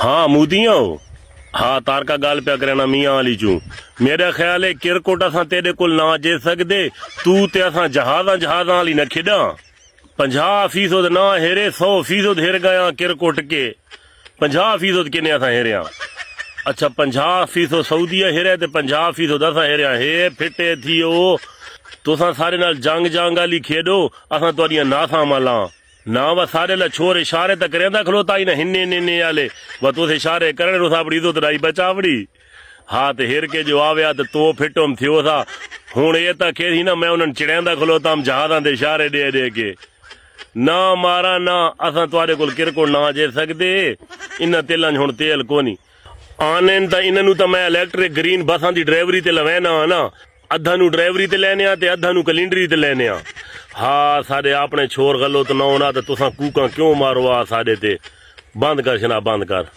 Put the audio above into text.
हाँ मूदियां हो। हाँ तारका गाल पिया करना मियाँ वाली चू। मेरा ख्याल है किरकोट असां तेरे कोल ना जे सकदे, तू ते असां जहाज़ां वाली न खेडा। 50% ना हेरे, 100% हेर गया किरकोट के। 50% किने असां हेरिया। अच्छा 50% सऊदीआ हेरिया ते 50% असां हेरिया। हे फिटे थियो तुसां सारे नाल जंग वाली खेडो, असां तुहाडियां नासां मलां ना वा सारे ला छोर इशारे तक रहंदा खलोता ही ना हिन्ने आले वा तुस इशारे करने रोसा अपनी इज्जत राई बचावड़ी। हाँ ते हिर के जो आव्या तो तो फिटुम थियो था। हुण ये तक ही ना मैं उन्हनि चिड़ेंदा खलोता जहाज़ां दे इशारे दे के ना मारा ना असां तुहाडे कोल किरकोट ना जे सकदे। इन तेलां हुण तेल कोनी आने त इन्हू तो मैं इलैक्ट्रिक ग्रीन बसां दी ड्राइवरी ते लवैना ना, अद्धा नू ड्राइवरी ते लैने आ ते अद्धा नू कलिंडरी ते लैने आ। हाँ साडे अपने छोर गलो तो ना होना तो तुसां कूकां क्यों मारो आ साडे ते। बंद कर छना बंद कर।